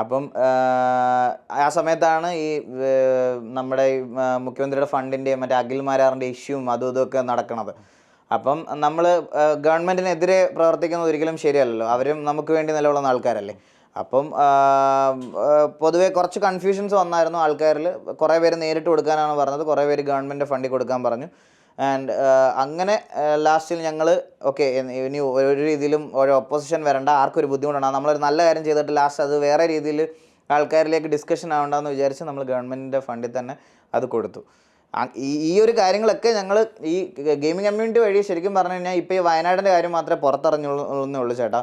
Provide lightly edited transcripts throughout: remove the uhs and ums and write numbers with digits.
അപ്പം ആ സമയത്താണ് ഈ നമ്മുടെ മുഖ്യമന്ത്രിയുടെ ഫണ്ടിൻ്റെയും മറ്റേ അഖിൽ മാരാറിൻ്റെ ഇഷ്യൂവും അതും ഇതൊക്കെ നടക്കണത്. അപ്പം നമ്മൾ ഗവൺമെൻറ്റിനെതിരെ പ്രവർത്തിക്കുന്നത് ഒരിക്കലും ശരിയല്ലല്ലോ, അവരും നമുക്ക് വേണ്ടി നിലകൊള്ളുന്ന ആൾക്കാരല്ലേ. അപ്പം പൊതുവേ കുറച്ച് കൺഫ്യൂഷൻസ് വന്നായിരുന്നു ആൾക്കാരിൽ. കുറേ പേര് നേരിട്ട് കൊടുക്കാനാണ് പറഞ്ഞത്, കുറേ പേര് ഗവൺമെൻറ് ഫണ്ടിൽ കൊടുക്കാൻ പറഞ്ഞു. ആൻഡ് അങ്ങനെ ലാസ്റ്റിൽ ഞങ്ങൾ ഓക്കെ ഇനി ഒരു രീതിയിലും ഒരു ഒപ്പോസിഷൻ വരണ്ട, ആർക്കും ഒരു ബുദ്ധിമുട്ടാണ്, നമ്മളൊരു നല്ല കാര്യം ചെയ്തിട്ട് ലാസ്റ്റ് അത് വേറെ രീതിയിൽ ആൾക്കാരിലേക്ക് ഡിസ്കഷൻ ആവണ്ടെന്ന് വിചാരിച്ച് നമ്മൾ ഗവൺമെൻറ്റിൻ്റെ ഫണ്ടിൽ തന്നെ അത് കൊടുത്തു. ഈ ഒരു കാര്യങ്ങളൊക്കെ ഞങ്ങൾ ഈ ഗെയിമിംഗ് കമ്മ്യൂണിറ്റി വഴി ശരിക്കും പറഞ്ഞു കഴിഞ്ഞാൽ ഇപ്പോൾ ഈ വയനാടിൻ്റെ കാര്യം മാത്രമേ പുറത്തിറങ്ങുള്ളൂ ചേട്ടാ.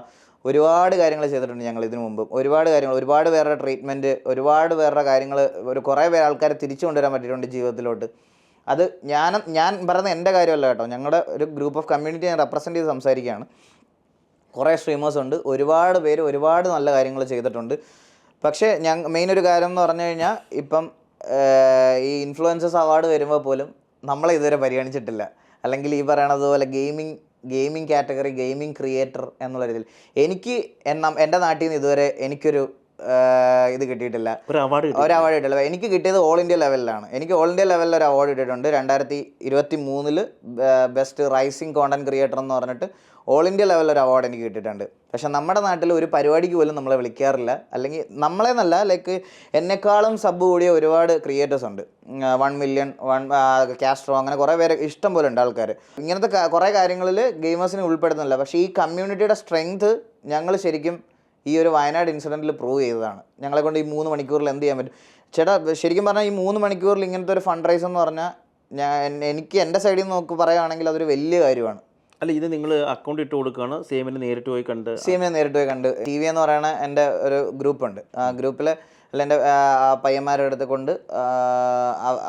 ഒരുപാട് കാര്യങ്ങൾ ചെയ്തിട്ടുണ്ട് ഞങ്ങൾ ഇതിനു മുമ്പ്, ഒരുപാട് കാര്യങ്ങൾ, ഒരുപാട് പേരുടെ ട്രീറ്റ്മെൻറ്റ്, ഒരുപാട് പേരുടെ കാര്യങ്ങൾ, കുറേ പേര് ആൾക്കാരെ തിരിച്ചു കൊണ്ടുവരാൻ പറ്റിയിട്ടുണ്ട് ജീവിതത്തിലോട്ട്. അത് ഞാൻ പറയുന്നത് എൻ്റെ കാര്യമല്ല കേട്ടോ, ഞങ്ങളുടെ ഒരു ഗ്രൂപ്പ് ഓഫ് കമ്മ്യൂണിറ്റി ഞാൻ റെപ്രസെൻ്റ് ചെയ്ത് സംസാരിക്കുകയാണ്. കുറേ സ്ട്രീമേഴ്സ് ഉണ്ട്, ഒരുപാട് പേര് ഒരുപാട് നല്ല കാര്യങ്ങൾ ചെയ്തിട്ടുണ്ട്. പക്ഷേ മെയിൻ ഒരു കാര്യം എന്ന് പറഞ്ഞു കഴിഞ്ഞാൽ ഇപ്പം ഈ ഇൻഫ്ലുവൻസേഴ്സ് അവാർഡ് വരുമ്പോൾ പോലും നമ്മളെ ഇതുവരെ പരിഗണിച്ചിട്ടില്ല. അല്ലെങ്കിൽ ഈ പറയണത് പോലെ ഗെയിമിംഗ് കാറ്റഗറി, ഗെയിമിംഗ് ക്രിയേറ്റർ എന്നുള്ള രീതിയിൽ എൻ്റെ നാട്ടിൽ നിന്ന് ഇതുവരെ എനിക്കൊരു ഇത് കിട്ടിയിട്ടില്ല, ഒരു അവാർഡ് കിട്ടിയില്ല. എനിക്ക് കിട്ടിയത് ഓൾ ഇന്ത്യ ലെവലിലാണ്. എനിക്ക് ഓൾ ഇന്ത്യ ലെവലിൽ ഒരു അവാർഡ് കിട്ടിയിട്ടുണ്ട് 2023 ബെസ്റ്റ് റൈസിംഗ് കോണ്ടന്റ് ക്രിയേറ്റർ എന്ന് പറഞ്ഞിട്ട് ഓൾ ഇന്ത്യ ലെവലിൽ ഒരു അവാർഡ് എനിക്ക് കിട്ടിയിട്ടുണ്ട്. പക്ഷെ നമ്മുടെ നാട്ടിൽ ഒരു പരിപാടിക്ക് പോലും നമ്മളെ വിളിക്കാറില്ല. അല്ലെങ്കിൽ നമ്മളെന്നല്ല, ലൈക്ക് എന്നെക്കാളും സബ് കൂടിയ ഒരുപാട് ക്രിയേറ്റേഴ്സ് ഉണ്ട്. 1 മില്യൺ, കാസ്ട്രോ, അങ്ങനെ കുറേ പേര് ഇഷ്ടം പോലെ ഉണ്ട് ആൾക്കാർ. ഇങ്ങനത്തെ കുറേ കാര്യങ്ങളിൽ ഗെയിമേഴ്സിനെ ഉൾപ്പെടുന്നില്ല. പക്ഷേ ഈ കമ്മ്യൂണിറ്റിയുടെ സ്ട്രെങ്ത് ഞങ്ങൾ ശരിക്കും ഈ ഒരു വയനാട് ഇൻസിഡൻറ്റിൽ പ്രൂവ് ചെയ്തതാണ്. ഞങ്ങളെ കൊണ്ട് ഈ 3 മണിക്കൂറിൽ എന്ത് ചെയ്യാൻ പറ്റും ചേട്ടാ. ശരിക്കും പറഞ്ഞാൽ ഈ 3 മണിക്കൂറിൽ ഇങ്ങനത്തെ ഒരു ഫണ്ട് റൈസ് എന്ന് പറഞ്ഞാൽ എനിക്ക് എൻ്റെ സൈഡിൽ നിന്ന് പറയുകയാണെങ്കിൽ അതൊരു വലിയ കാര്യമാണ്. അല്ല, ഇത് നിങ്ങൾ അക്കൗണ്ട് ഇട്ട് കൊടുക്കുകയാണ്, സിഎമ്മിനെ നേരിട്ട് പോയി കണ്ട് ടി വി എന്ന് പറയുന്ന എൻ്റെ ഒരു ഗ്രൂപ്പുണ്ട്. ആ ഗ്രൂപ്പിൽ എൻ്റെ പയ്യന്മാരുടെ അടുത്ത് കൊണ്ട്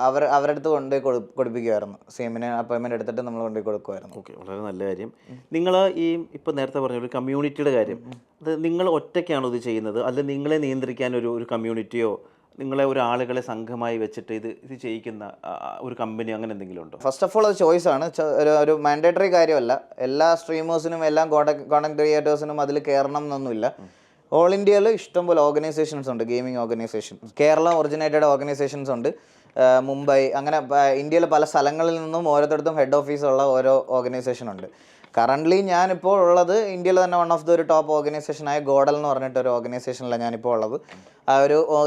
അവരുടെ അടുത്ത് കൊണ്ടുപോയി കൊടുപ്പിക്കുമായിരുന്നു. സിഎമ്മിന് അപ്പോയിൻമെൻറ്റ് എടുത്തിട്ട് നമ്മൾ കൊണ്ടുപോയി കൊടുക്കുമായിരുന്നു. ഓക്കെ, വളരെ നല്ല കാര്യം. നിങ്ങൾ ഈ ഇപ്പോൾ നേരത്തെ പറഞ്ഞ ഒരു കമ്മ്യൂണിറ്റിയുടെ കാര്യം, അത് നിങ്ങൾ ഒറ്റയ്ക്കാണോ ഇത് ചെയ്യുന്നത്, അല്ലെങ്കിൽ നിങ്ങളെ നിയന്ത്രിക്കാൻ ഒരു കമ്മ്യൂണിറ്റിയോ നിങ്ങളെ ഒരു ആളുകളെ സംഘമായി വെച്ചിട്ട് ഇത് ചെയ്യിക്കുന്ന ഒരു കമ്പനി അങ്ങനെ എന്തെങ്കിലും ഉണ്ടോ? ഫസ്റ്റ് ഓഫ് ഓൾ അത് ചോയ്സാണ്, ഒരു മാൻഡേറ്ററി കാര്യമല്ല. എല്ലാ സ്ട്രീമേഴ്സിനും എല്ലാ കോണ്ടന്റ് ക്രിയേറ്റേഴ്സിനും അതിൽ കയറണം എന്നൊന്നുമില്ല. ഓൾ ഇന്ത്യയിൽ ഇഷ്ടംപോലെ ഓർഗനൈസേഷൻസ് ഉണ്ട്, gaming organisations. Keralam originated organisations ഉണ്ട്, മുംബൈ, അങ്ങനെ ഇന്ത്യയിൽ പല സ്ഥലങ്ങളിൽ നിന്നും ഓരോരുത്തർക്കും ഹെഡ് ഓഫീസുള്ള ഓരോ ഓർഗനൈസേഷൻ ഉണ്ട്. കറൻ്റ്ലി ഞാനിപ്പോൾ ഉള്ളത് ഇന്ത്യയിൽ തന്നെ വൺ ഓഫ് ദ ഒരു ടോപ്പ് ഓർഗനൈസേഷനായ ഗോഡൽ എന്ന് പറഞ്ഞിട്ടൊരു ഓർഗനൈസേഷനിലാണ് ഞാനിപ്പോൾ ഉള്ളത്.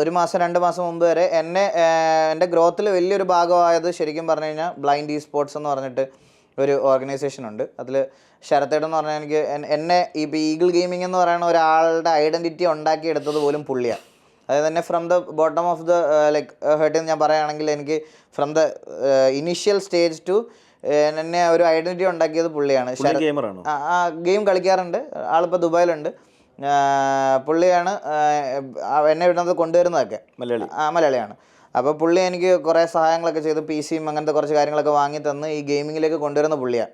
ഒരു മാസം 2 മാസം മുമ്പ് വരെ എൻ്റെ ഗ്രോത്തിൽ വലിയൊരു ഭാഗമായത് ശരിക്കും പറഞ്ഞു കഴിഞ്ഞാൽ ബ്ലൈൻഡ് ഇ സ്പോർട്സ് എന്ന് പറഞ്ഞിട്ട് ഒരു ഓർഗനൈസേഷൻ ഉണ്ട്. അതിൽ ശരത്തേടൻ എന്ന് പറഞ്ഞാൽ എന്നെ ഇപ്പോൾ ഈഗിൾ ഗെയിമിംഗ് എന്ന് പറയുന്ന ഒരാളുടെ ഐഡൻറ്റിറ്റി ഉണ്ടാക്കിയെടുത്തത് പോലും പുള്ളിയാണ്. അതായത് തന്നെ from the bottom of the like ഹേർട്ടിൽ ഞാൻ പറയുകയാണെങ്കിൽ എനിക്ക് from the initial stage to എന്നെ ഒരു ഐഡൻറ്റിറ്റി ഉണ്ടാക്കിയത് പുള്ളിയാണ്. ഗെയിം കളിക്കാറുണ്ട്, ആളിപ്പോൾ ദുബായിലുണ്ട്. പുള്ളിയാണ് എന്നെ ഇവിടുന്ന് കൊണ്ടുവരുന്നതൊക്കെ. മലയാളിയാണ്. അപ്പോൾ പുള്ളി എനിക്ക് കുറേ സഹായങ്ങളൊക്കെ ചെയ്ത് PCയും അങ്ങനത്തെ കുറച്ച് കാര്യങ്ങളൊക്കെ വാങ്ങി തന്ന് ഈ ഗെയിമിങ്ങിലേക്ക് കൊണ്ടുവരുന്ന പുള്ളിയാണ്.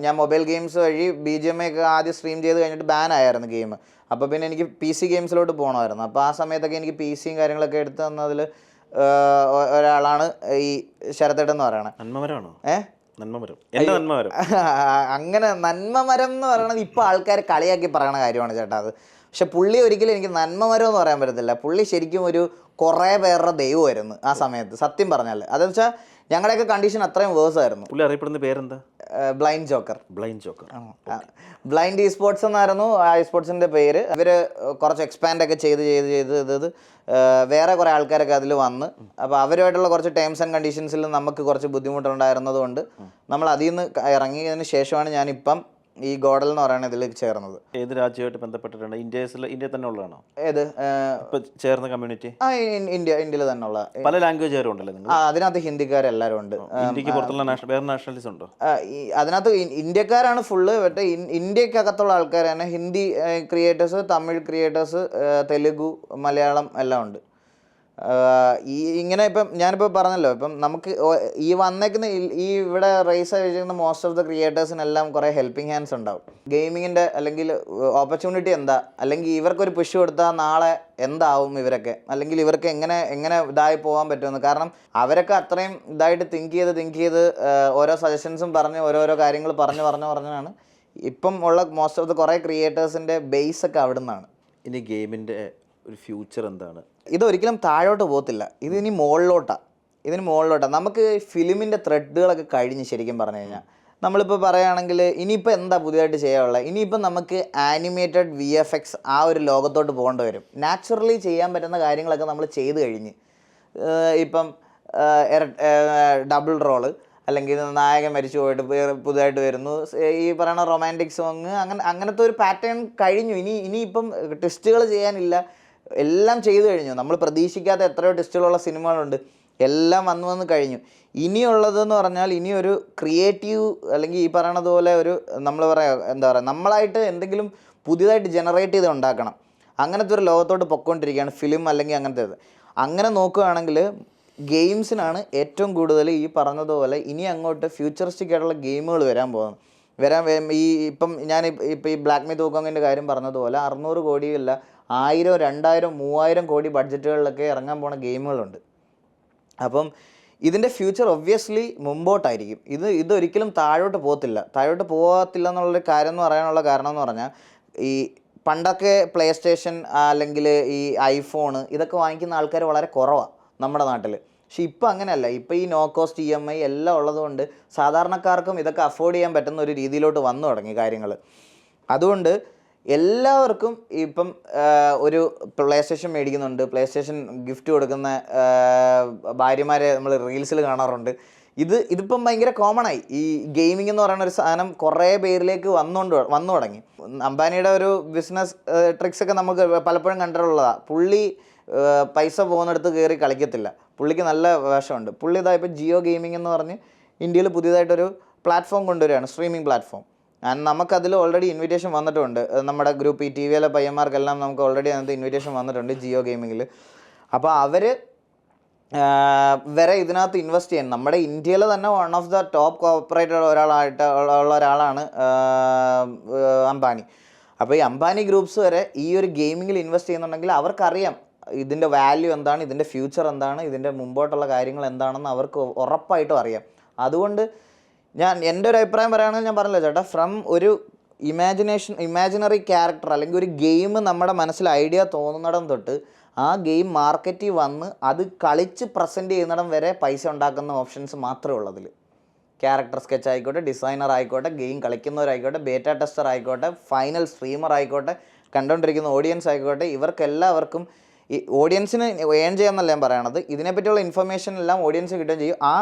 ഞാൻ മൊബൈൽ ഗെയിംസ് വഴി BGMI ഒക്കെ ആദ്യം സ്ട്രീം ചെയ്ത് കഴിഞ്ഞിട്ട് ബാൻ ആയിരുന്നു ഗെയിം. അപ്പോൾ പിന്നെ എനിക്ക് PC ഗെയിംസിലോട്ട് പോകണമായിരുന്നു. അപ്പോൾ ആ സമയത്തൊക്കെ എനിക്ക് PCയും കാര്യങ്ങളൊക്കെ എടുത്ത് തന്നതിൽ ഒരാളാണ് ഈ ശരത്തേട്ടൻ എന്ന് പറയണത്. അങ്ങനെ നന്മമരം എന്ന് പറയണത് ഇപ്പോൾ ആൾക്കാർ കളിയാക്കി പറയണ കാര്യമാണ് ചേട്ടാ അത്. പക്ഷെ പുള്ളി ഒരിക്കലും എനിക്ക് നന്മമരം എന്ന് പറയാൻ പറ്റത്തില്ല. പുള്ളി ശരിക്കും ഒരു കുറേ പേരുടെ ദൈവമായിരുന്നു ആ സമയത്ത്, സത്യം പറഞ്ഞാൽ. അതെന്ന് വെച്ചാൽ ഞങ്ങളുടെയൊക്കെ കണ്ടീഷൻ അത്രയും വേഴ്സ് ആയിരുന്നു. പുള്ളി അറിയപ്പെടുന്ന പേരെന്താ? Blind Joker. Blind E sports എന്നായിരുന്നു ആ ഇ സ്പോർട്സിൻ്റെ പേര്. ഇവർ കുറച്ച് എക്സ്പാൻഡ് ഒക്കെ ചെയ്ത് വേറെ കുറേ ആൾക്കാരൊക്കെ അതിൽ വന്ന്, അപ്പോൾ അവരുമായിട്ടുള്ള കുറച്ച് ടേംസ് ആൻഡ് കണ്ടീഷൻസിൽ നമുക്ക് കുറച്ച് ബുദ്ധിമുട്ടുണ്ടായിരുന്നത് കൊണ്ട് നമ്മൾ അതിൽ നിന്ന് ഇറങ്ങിയതിന് ശേഷമാണ് ഞാനിപ്പം ഈ ഗോഡൽ എന്ന് പറയുന്ന ഇതിൽ ചേർന്നത്. ഏത് രാജ്യമായിട്ട് ബന്ധപ്പെട്ടിട്ടുണ്ട്? ഇന്ത്യ തന്നെ ഉള്ളതാണോ? ഏത് ചേർന്ന കമ്മ്യൂണിറ്റി? ഇന്ത്യയിൽ തന്നെ ഉള്ള പല ലാംഗ്വേജ് ഉണ്ടല്ലോ. അതിനകത്ത് ഹിന്ദിക്കാരെല്ലാവരും ഉണ്ട്. ഇന്ത്യക്ക് പുറത്തുള്ള വേറെ നാഷണലിസ്റ്റ് ഉണ്ടോ? അതിനകത്ത് ഇന്ത്യക്കാരാണ് ഫുള്ള്. പക്ഷേ ഇന്ത്യക്കകത്തുള്ള ആൾക്കാർ തന്നെ ഹിന്ദി ക്രിയേറ്റേഴ്സ്, തമിഴ് ക്രിയേറ്റേഴ്സ്, തെലുഗു, മലയാളം എല്ലാം ഉണ്ട്. ഇങ്ങനെ ഇപ്പം ഞാനിപ്പോൾ പറഞ്ഞല്ലോ, ഇപ്പം നമുക്ക് ഈ വന്നേക്കുന്ന ഈ ഇവിടെ റേസ് ആയിരിക്കുന്ന മോസ്റ്റ് ഓഫ് ദ ക്രിയേറ്റേഴ്സിനെല്ലാം കുറേ ഹെൽപ്പിംഗ് ഹാൻഡ്സ് ഉണ്ടാവും. ഗെയിമിങ്ങിൻ്റെ അല്ലെങ്കിൽ ഓപ്പർച്യൂണിറ്റി എന്താ, അല്ലെങ്കിൽ ഇവർക്കൊരു പുഷ് കൊടുത്താൽ നാളെ എന്താവും ഇവരൊക്കെ, അല്ലെങ്കിൽ ഇവർക്ക് എങ്ങനെ ഇതായി പോകാൻ പറ്റുമെന്ന്. കാരണം അവരൊക്കെ അത്രയും ഇതായിട്ട് തിങ്ക് ചെയ്ത് ഓരോ സജഷൻസും പറഞ്ഞ് ഓരോരോ കാര്യങ്ങൾ പറഞ്ഞാണ് ഇപ്പം ഉള്ള മോസ്റ്റ് ഓഫ് ദ കുറേ ക്രിയേറ്റേഴ്സിൻ്റെ ബേസ് ഒക്കെ അവിടെ നിന്നാണ്. ഇനി ഗെയിമിൻ്റെ ഒരു ഫ്യൂച്ചർ എന്താണ്? ഇതൊരിക്കലും താഴോട്ട് പോകത്തില്ല, ഇതിനി മുകളിലോട്ടാണ്. നമുക്ക് ഫിലിമിൻ്റെ ത്രെഡുകളൊക്കെ കഴിഞ്ഞ് ശരിക്കും പറഞ്ഞു കഴിഞ്ഞാൽ നമ്മളിപ്പോൾ പറയുകയാണെങ്കിൽ ഇനിയിപ്പോൾ എന്താ പുതിയതായിട്ട് ചെയ്യാനുള്ളത്, ഇനിയിപ്പം നമുക്ക് ആനിമേറ്റഡ് VFX ആ ഒരു ലോകത്തോട്ട് പോകേണ്ടി വരും. നാച്ചുറലി ചെയ്യാൻ പറ്റുന്ന കാര്യങ്ങളൊക്കെ നമ്മൾ ചെയ്ത് കഴിഞ്ഞ് ഇപ്പം ഡബിൾ റോള് അല്ലെങ്കിൽ നായകൻ മരിച്ചു പോയിട്ട് പുതുതായിട്ട് വരുന്നു, ഈ പറയുന്ന റൊമാൻറ്റിക് സോങ്, അങ്ങനത്തെ ഒരു പാറ്റേൺ കഴിഞ്ഞു. ഇനിയിപ്പം ട്വിസ്റ്റുകൾ ചെയ്യാനില്ല, എല്ലാം ചെയ്തു കഴിഞ്ഞു. നമ്മൾ പ്രതീക്ഷിക്കാത്ത എത്രയോ ട്വിസ്റ്റുകളുള്ള സിനിമകളുണ്ട്, എല്ലാം വന്നു കഴിഞ്ഞു. ഇനിയുള്ളതെന്ന് പറഞ്ഞാൽ ഇനിയൊരു ക്രിയേറ്റീവ് അല്ലെങ്കിൽ ഈ പറയണത് പോലെ ഒരു നമ്മൾ എന്താ പറയുക, നമ്മളായിട്ട് എന്തെങ്കിലും പുതിയതായിട്ട് ജനറേറ്റ് ചെയ്ത് ഉണ്ടാക്കണം. അങ്ങനത്തെ ഒരു ലോകത്തോട്ട് പൊയ്ക്കൊണ്ടിരിക്കുകയാണ് ഫിലിം അല്ലെങ്കിൽ അങ്ങനത്തേത്. അങ്ങനെ നോക്കുകയാണെങ്കിൽ ഗെയിംസിനാണ് ഏറ്റവും കൂടുതൽ ഈ പറഞ്ഞതുപോലെ ഇനി അങ്ങോട്ട് ഫ്യൂച്ചറിസ്റ്റിക് ആയിട്ടുള്ള ഗെയിമുകൾ വരാൻ പോകുന്നത്. ഇപ്പം ഈ ബ്ലാക്ക് മീത്ത് വൂക്കോങ്ങിൻ്റെ കാര്യം പറഞ്ഞതുപോലെ 600 കോടിയല്ല, 1000, 2000, 3000 കോടി ബഡ്ജറ്റുകളിലൊക്കെ ഇറങ്ങാൻ പോണ ഗെയിമുകളുണ്ട്. അപ്പം ഇതിൻ്റെ ഫ്യൂച്ചർ ഒബ്വിയസ്ലി മുമ്പോട്ടായിരിക്കും. ഇതൊരിക്കലും താഴോട്ട് പോകത്തില്ല എന്നുള്ളൊരു കാര്യം എന്ന് പറയാനുള്ള കാരണം എന്ന് പറഞ്ഞാൽ, ഈ പണ്ടൊക്കെ പ്ലേ സ്റ്റേഷൻ അല്ലെങ്കിൽ ഈ ഐഫോൺ ഇതൊക്കെ വാങ്ങിക്കുന്ന ആൾക്കാർ വളരെ കുറവാണ് നമ്മുടെ നാട്ടിൽ. പക്ഷെ ഇപ്പം അങ്ങനെയല്ല. ഇപ്പം ഈ നോ കോസ്റ്റ് EMI എല്ലാം ഉള്ളതുകൊണ്ട് സാധാരണക്കാർക്കും ഇതൊക്കെ അഫോർഡ് ചെയ്യാൻ പറ്റുന്ന ഒരു രീതിയിലോട്ട് വന്നു തുടങ്ങി കാര്യങ്ങൾ. അതുകൊണ്ട് എല്ലാവർക്കും ഇപ്പം ഒരു പ്ലേ സ്റ്റേഷൻ മേടിക്കുന്നുണ്ട്. പ്ലേ സ്റ്റേഷൻ ഗിഫ്റ്റ് കൊടുക്കുന്ന ഭാര്യമാരെ നമ്മൾ റീൽസിൽ കാണാറുണ്ട്. ഇതിപ്പം ഭയങ്കര കോമൺ ആയി. ഈ ഗെയിമിംഗ് എന്ന് പറയുന്ന ഒരു സാധനം കുറേ പേരിലേക്ക് വന്നു തുടങ്ങി. അംബാനിയുടെ ഒരു ബിസിനസ് ട്രിക്സൊക്കെ നമുക്ക് പലപ്പോഴും കണ്ടിട്ടുള്ളതാണ്. പുള്ളി പൈസ പോകുന്നിടത്ത് കയറി കളിക്കത്തില്ല, പുള്ളിക്ക് നല്ല വശമുണ്ട്. പുള്ളി ഇതായപ്പോൾ ജിയോ ഗെയിമിംഗ് എന്ന് പറഞ്ഞ് ഇന്ത്യയിൽ പുതിയതായിട്ടൊരു പ്ലാറ്റ്ഫോം കൊണ്ടുവരികയാണ്, സ്ട്രീമിംഗ് പ്ലാറ്റ്ഫോം. ആൻഡ് നമുക്കതിൽ ഓൾറെഡി ഇൻവിറ്റേഷൻ വന്നിട്ടുണ്ട്. നമ്മുടെ ഗ്രൂപ്പ് ഈ TV-യിലെ പയ്യന്മാർക്കെല്ലാം നമുക്ക് ഓൾറെഡി അതിനകത്ത് ഇൻവിറ്റേഷൻ വന്നിട്ടുണ്ട് ജിയോ ഗെയിമിങ്ങിൽ. അപ്പോൾ അവർ വരെ ഇതിനകത്ത് ഇൻവെസ്റ്റ് ചെയ്യാൻ, നമ്മുടെ ഇന്ത്യയിൽ തന്നെ one of the top corporate ഒരാളാണ് അംബാനി. അപ്പോൾ ഈ അംബാനി ഗ്രൂപ്പ്സ് വരെ ഈ ഒരു ഗെയിമിങ്ങിൽ ഇൻവെസ്റ്റ് ചെയ്യുന്നുണ്ടെങ്കിൽ അവർക്കറിയാം ഇതിൻ്റെ വാല്യൂ എന്താണ്, ഇതിൻ്റെ ഫ്യൂച്ചർ എന്താണ്, ഇതിൻ്റെ മുമ്പോട്ടുള്ള കാര്യങ്ങൾ എന്താണെന്ന് അവർക്ക് ഉറപ്പായിട്ടും അറിയാം. അതുകൊണ്ട് എൻ്റെ ഒരു അഭിപ്രായം പറയുകയാണെങ്കിൽ ഞാൻ പറഞ്ഞല്ലോ ചേട്ടാ, ഫ്രം ഒരു ഇമാജിനറി ക്യാരക്ടർ അല്ലെങ്കിൽ ഒരു ഗെയിം നമ്മുടെ മനസ്സിൽ ഐഡിയ തോന്നുന്നിടം തൊട്ട് ആ ഗെയിം മാർക്കറ്റിൽ വന്ന് അത് കളിച്ച് പ്രസൻറ്റ് ചെയ്യുന്നിടം വരെ പൈസ ഉണ്ടാക്കുന്ന ഓപ്ഷൻസ് മാത്രമേ ഉള്ളതിൽ. ക്യാരക്ടർ സ്കെച്ച് ആയിക്കോട്ടെ, ഡിസൈനർ ആയിക്കോട്ടെ, ഗെയിം കളിക്കുന്നവരായിക്കോട്ടെ, ബേറ്റ ടെസ്റ്റർ ആയിക്കോട്ടെ, ഫൈനൽ സ്ട്രീമർ ആയിക്കോട്ടെ, കണ്ടുകൊണ്ടിരിക്കുന്ന ഓഡിയൻസ് ആയിക്കോട്ടെ, ഇവർക്കെല്ലാവർക്കും ഈ ഓഡിയൻസിന് ഏൺ ചെയ്യാമെന്നല്ല ഞാൻ പറയണത്, ഇതിനെപ്പറ്റിയുള്ള ഇൻഫർമേഷൻ എല്ലാം ഓഡിയൻസ് കിട്ടുകയും ചെയ്യും. ആ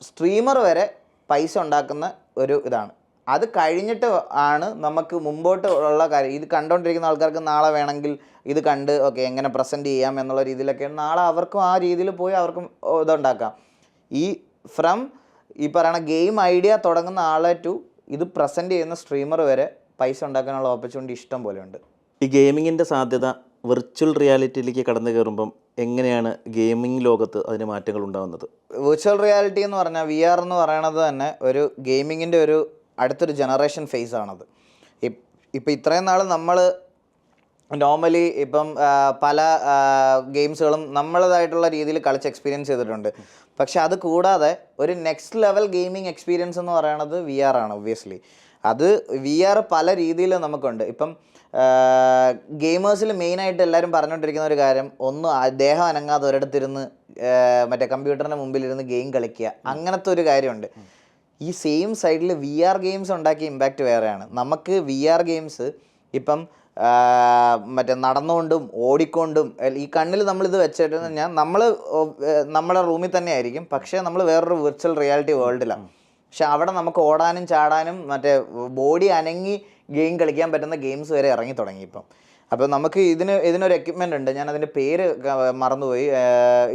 സ്ട്രീമർ വരെ പൈസ ഉണ്ടാക്കുന്ന ഒരു ഇതാണ്. അത് കഴിഞ്ഞിട്ട് ആണ് നമുക്ക് മുമ്പോട്ട് ഉള്ള കാര്യം. ഇത് കണ്ടുകൊണ്ടിരിക്കുന്ന ആൾക്കാർക്ക് നാളെ വേണമെങ്കിൽ ഇത് കണ്ട് ഓക്കെ എങ്ങനെ പ്രസൻറ്റ് ചെയ്യാം എന്നുള്ള രീതിയിലൊക്കെ നാളെ അവർക്കും ആ രീതിയിൽ പോയി അവർക്കും ഇതുണ്ടാക്കാം. ഈ പറയുന്ന ഗെയിം ഐഡിയ തുടങ്ങുന്ന ആളെ ടു ഇത് പ്രസൻറ്റ് ചെയ്യുന്ന സ്ട്രീമർ വരെ പൈസ ഉണ്ടാക്കാനുള്ള ഓപ്പർച്യൂണിറ്റി ഇഷ്ടം പോലെ ഉണ്ട്. ഈ ഗെയിമിങ്ങിൻ്റെ സാധ്യത വിർച്വൽ റിയാലിറ്റിയിലേക്ക് കടന്നു കയറുമ്പം എങ്ങനെയാണ് ഗെയിമിംഗ് ലോകത്ത് അതിന് മാറ്റങ്ങൾ ഉണ്ടാകുന്നത്? വിർച്വൽ റിയാലിറ്റി എന്ന് പറഞ്ഞാൽ VR എന്ന് പറയണത് തന്നെ ഒരു ഗെയിമിങ്ങിൻ്റെ ഒരു അടുത്തൊരു ജനറേഷൻ ഫേസ് ആണത്. ഇപ്പം ഇത്രയും നാൾ നമ്മൾ നോർമലി ഇപ്പം പല ഗെയിംസുകളും നമ്മളതായിട്ടുള്ള രീതിയിൽ കളിച്ച് എക്സ്പീരിയൻസ് ചെയ്തിട്ടുണ്ട്. പക്ഷെ അത് കൂടാതെ ഒരു നെക്സ്റ്റ് ലെവൽ ഗെയിമിംഗ് എക്സ്പീരിയൻസ് എന്ന് പറയുന്നത് VR ആണ്. ഒബ്വിയസ്ലി അത് VR പല രീതിയിൽ നമുക്കുണ്ട്. ഇപ്പം ഗെയിമേഴ്സിൽ മെയിനായിട്ട് എല്ലാവരും പറഞ്ഞുകൊണ്ടിരിക്കുന്ന ഒരു കാര്യം, ഒന്ന് ദേഹം അനങ്ങാതെ ഒരിടത്തിരുന്ന് മറ്റേ കമ്പ്യൂട്ടറിൻ്റെ മുമ്പിലിരുന്ന് ഗെയിം കളിക്കുക, അങ്ങനത്തെ ഒരു കാര്യമുണ്ട്. ഈ സെയിം സൈഡിൽ VR ഗെയിംസ് ഉണ്ടാക്കിയ ഇമ്പാക്റ്റ് വേറെയാണ്. നമുക്ക് VR ഗെയിംസ് ഇപ്പം മറ്റേ നടന്നുകൊണ്ടും ഓടിക്കൊണ്ടും ഈ കണ്ണിൽ നമ്മളിത് വെച്ചിട്ട് കഴിഞ്ഞാൽ നമ്മുടെ റൂമിൽ തന്നെ ആയിരിക്കും, പക്ഷേ നമ്മൾ വേറൊരു വിർച്വൽ റിയാലിറ്റി വേൾഡിലാണ്. പക്ഷെ അവിടെ നമുക്ക് ഓടാനും ചാടാനും മറ്റേ ബോഡി അനങ്ങി ഗെയിം കളിക്കാൻ പറ്റുന്ന ഗെയിംസ് വരെ ഇറങ്ങി തുടങ്ങി ഇപ്പം. അപ്പോൾ നമുക്ക് ഇതിനൊരു എക്യുപ്മെൻ്റ് ഉണ്ട്, ഞാൻ അതിൻ്റെ പേര് മറന്നുപോയി.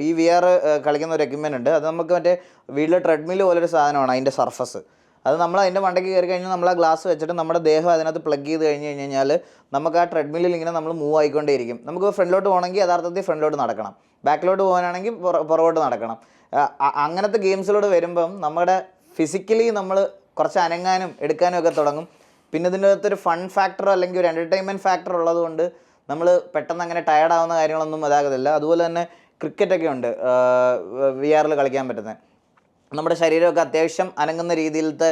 ഈ VR കളിക്കുന്ന ഒരു എക്യുപ്മെൻ്റ് ഉണ്ട്. അത് നമുക്ക് മറ്റേ വീട്ടിലെ ട്രെഡ്മിൽ പോലൊരു സാധനമാണ് അതിൻ്റെ സർഫസ്. അത് നമ്മൾ അതിൻ്റെ മണ്ടയ്ക്ക് കയറി കഴിഞ്ഞാൽ നമ്മൾ ആ ഗ്ലാസ് വെച്ചിട്ട് നമ്മുടെ ദേഹം അതിനകത്ത് പ്ലഗ് ചെയ്ത് കഴിഞ്ഞാൽ നമുക്ക് ആ ട്രെഡ്മില്ലിൽ ഇങ്ങനെ നമ്മൾ മൂവ് ആയിക്കൊണ്ടേയിരിക്കും. നമുക്ക് ഫ്രണ്ടിലോട്ട് പോകണമെങ്കിൽ യഥാർത്ഥത്തിൽ ഫ്രണ്ടിലോട്ട് നടക്കണം, ബാക്കിലോട്ട് പോകാനാണെങ്കിൽ പുറകോട്ട് നടക്കണം. അങ്ങനത്തെ ഗെയിംസിലോട്ട് വരുമ്പം നമ്മുടെ ഫിസിക്കലി നമ്മൾ കുറച്ച് അനങ്ങാനും എടുക്കാനും ഒക്കെ തുടങ്ങും. പിന്നെ ഇതിൻ്റെ അകത്തൊരു ഫൺ ഫാക്ടറോ അല്ലെങ്കിൽ ഒരു എൻ്റർടൈൻമെൻറ്റ് ഫാക്ടർ ഉള്ളതുകൊണ്ട് നമ്മൾ പെട്ടെന്ന് അങ്ങനെ ടയർഡാവുന്ന കാര്യങ്ങളൊന്നും ഇതാകത്തില്ല. അതുപോലെ തന്നെ ക്രിക്കറ്റൊക്കെ ഉണ്ട് VR കളിക്കാൻ പറ്റുന്നത്. നമ്മുടെ ശരീരമൊക്കെ അത്യാവശ്യം അനങ്ങുന്ന രീതിയിലത്തെ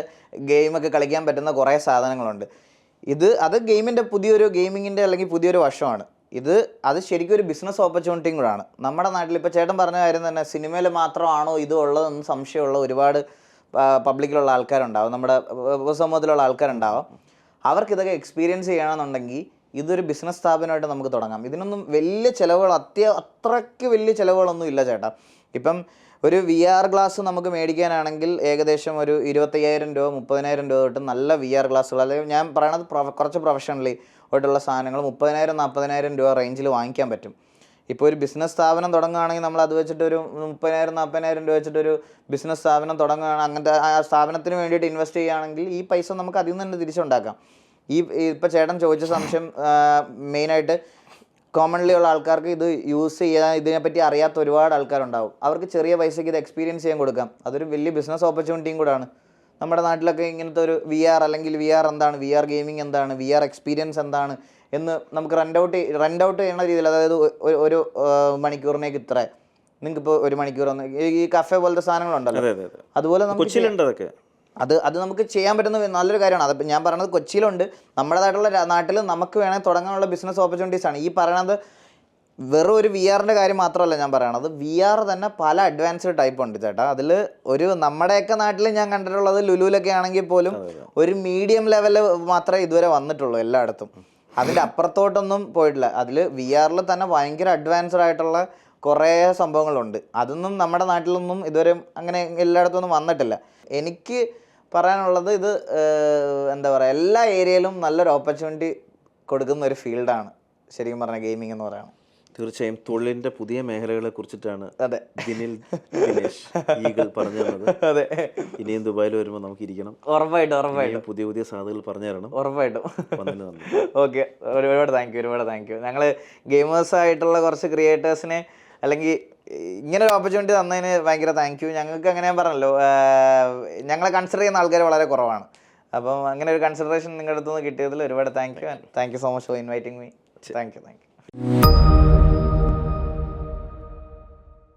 ഗെയിമൊക്കെ കളിക്കാൻ പറ്റുന്ന കുറേ സാധനങ്ങളുണ്ട്. അത് ഗെയിമിങ്ങിൻ്റെ അല്ലെങ്കിൽ പുതിയൊരു വശമാണ്. അത് ശരിക്കും ഒരു ബിസിനസ് ഓപ്പർച്യൂണിറ്റിയും കൂടാണ്. നമ്മുടെ നാട്ടിൽ ഇപ്പോൾ ചേട്ടൻ പറഞ്ഞ കാര്യം തന്നെ, സിനിമയിൽ മാത്രമാണോ ഇത് ഉള്ളതെന്ന് സംശയമുള്ള ഒരുപാട് പബ്ലിക്കിലുള്ള ആൾക്കാരുണ്ടാവും, നമ്മുടെ പൊതുസമൂഹത്തിലുള്ള ആൾക്കാരുണ്ടാവാം. അവർക്കിതൊക്കെ എക്സ്പീരിയൻസ് ചെയ്യണമെന്നുണ്ടെങ്കിൽ ഇതൊരു ബിസിനസ് സ്ഥാപനമായിട്ട് നമുക്ക് തുടങ്ങാം. ഇതിനൊന്നും വലിയ ചിലവുകൾ, അത്രയ്ക്ക് വലിയ ചിലവുകളൊന്നും ഇല്ല ചേട്ടാ. ഇപ്പം ഒരു VR ഗ്ലാസ് നമുക്ക് മേടിക്കാനാണെങ്കിൽ ഏകദേശം ഒരു 25,000 രൂപ 30,000 രൂപ തൊട്ട് നല്ല VR ഗ്ലാസ്സുകൾ, അല്ലെങ്കിൽ ഞാൻ പറയണത് കുറച്ച് പ്രൊഫഷണലി ആയിട്ടുള്ള സാധനങ്ങൾ 30,000 40,000 രൂപ റേഞ്ചിൽ വാങ്ങിക്കാൻ പറ്റും. ഇപ്പോൾ ഒരു ബിസിനസ് സ്ഥാപനം തുടങ്ങുകയാണെങ്കിൽ നമ്മൾ അത് വെച്ചിട്ട് ഒരു 30,000 40,000 രൂപ വെച്ചിട്ടൊരു ബിസിനസ് സ്ഥാപനം തുടങ്ങുകയാണ്. അങ്ങനത്തെ ആ സ്ഥാപനത്തിന് വേണ്ടിയിട്ട് ഇൻവെസ്റ്റ് ചെയ്യുകയാണെങ്കിൽ ഈ പൈസ നമുക്ക് അതിൽ നിന്ന് തന്നെ തിരിച്ചുണ്ടാക്കാം. ഇപ്പോൾ ചേട്ടൻ ചോദിച്ച സംശയം മെയിനായിട്ട് കോമൺലി ഉള്ള ആൾക്കാർക്ക് ഇത് യൂസ് ചെയ്യാൻ ഇതിനെപ്പറ്റി അറിയാത്ത ഒരുപാട് ആൾക്കാരുണ്ടാവും. അവർക്ക് ചെറിയ പൈസയ്ക്ക് ഇത് എക്സ്പീരിയൻസ് ചെയ്യാൻ കൊടുക്കാം. അതൊരു വലിയ ബിസിനസ് ഓപ്പർച്യൂണിറ്റിയും കൂടാണ്. നമ്മുടെ നാട്ടിലൊക്കെ ഇങ്ങനത്തെ ഒരു VR അല്ലെങ്കിൽ VR എന്താണ്, VR ഗെയിമിംഗ് എന്താണ്, VR എക്സ്പീരിയൻസ് എന്താണ് എന്ന് നമുക്ക് റെൻ്റ് ഔട്ട് ചെയ്യുന്ന രീതിയിൽ, അതായത് ഒരു മണിക്കൂറിനേക്ക് ഇത്ര, നിങ്ങൾക്കിപ്പോൾ ഒരു മണിക്കൂർ വന്ന് ഈ കഫേ പോലത്തെ സാധനങ്ങളുണ്ടല്ലോ, അതുപോലെ നമുക്ക് അത് നമുക്ക് ചെയ്യാൻ പറ്റുന്ന നല്ലൊരു കാര്യമാണ്. അതിപ്പോൾ ഞാൻ പറയുന്നത് കൊച്ചിയിലുണ്ട്, നമ്മുടേതായിട്ടുള്ള നാട്ടിൽ നമുക്ക് വേണമെങ്കിൽ തുടങ്ങാനുള്ള ബിസിനസ് ഓപ്പർച്യൂണിറ്റീസ് ആണ്. ഈ പറയണത് വെറും ഒരു VR കാര്യം മാത്രമല്ല ഞാൻ പറയണത്, VR തന്നെ പല അഡ്വാൻസ്ഡ് ടൈപ്പ് ഉണ്ട് ചേട്ടാ. അതിൽ ഒരു നമ്മുടെയൊക്കെ നാട്ടിൽ ഞാൻ കണ്ടിട്ടുള്ളത് ലുലുവിലൊക്കെ ആണെങ്കിൽ പോലും ഒരു മീഡിയം ലെവല് മാത്രമേ ഇതുവരെ വന്നിട്ടുള്ളൂ എല്ലായിടത്തും. അതിൻ്റെ അപ്പുറത്തോട്ടൊന്നും പോയിട്ടില്ല. അതിൽ VR തന്നെ ഭയങ്കര അഡ്വാൻസ്ഡ് ആയിട്ടുള്ള കുറേ സംഭവങ്ങളുണ്ട്. അതൊന്നും നമ്മുടെ നാട്ടിലൊന്നും ഇതുവരെ അങ്ങനെ എല്ലായിടത്തൊന്നും വന്നിട്ടില്ല. എനിക്ക് പറയാനുള്ളത് ഇത് എന്താ പറയുക, എല്ലാ ഏരിയയിലും നല്ലൊരു ഓപ്പർച്യൂണിറ്റി കൊടുക്കുന്ന ഒരു ഫീൽഡാണ് ശരിക്കും പറഞ്ഞാൽ ഗെയിമിംഗ് എന്ന് പറയുന്നത്. തീർച്ചയായും തൊഴിലിൻ്റെ പുതിയ മേഖലകളെ കുറിച്ചിട്ടാണ് അതെ ദിനേശ് ഈഗിൾ പറഞ്ഞു തന്നത്. അതെ, ഇനിയും ദുബായിൽ വരുമ്പോൾ നമുക്ക് ഇരിക്കണം. ഉറപ്പായിട്ടും പുതിയ സാധ്യതകൾ പറഞ്ഞു തരണം. ഉറപ്പായിട്ടും. വന്നതിന് നന്ദി. ഓക്കെ, ഒരുപാട് താങ്ക് യു. ഞങ്ങൾ ഗെയിമേഴ്സായിട്ടുള്ള കുറച്ച് ക്രിയേറ്റേഴ്സിനെ അല്ലെങ്കിൽ ഇങ്ങനെ ഒരു ഓപ്പർച്യൂണിറ്റി തന്നതിന് ഭയങ്കര താങ്ക് യു. ഞങ്ങൾക്ക് അങ്ങനെ ഞാൻ പറഞ്ഞല്ലോ, ഞങ്ങളെ കൺസിഡർ ചെയ്യുന്ന ആൾക്കാർ വളരെ കുറവാണ്. അപ്പം അങ്ങനെ ഒരു കൺസിഡറേഷൻ നിങ്ങളുടെ അടുത്ത് നിന്ന് കിട്ടിയതിൽ ഒരുപാട് thank you so much for inviting me. Thank you.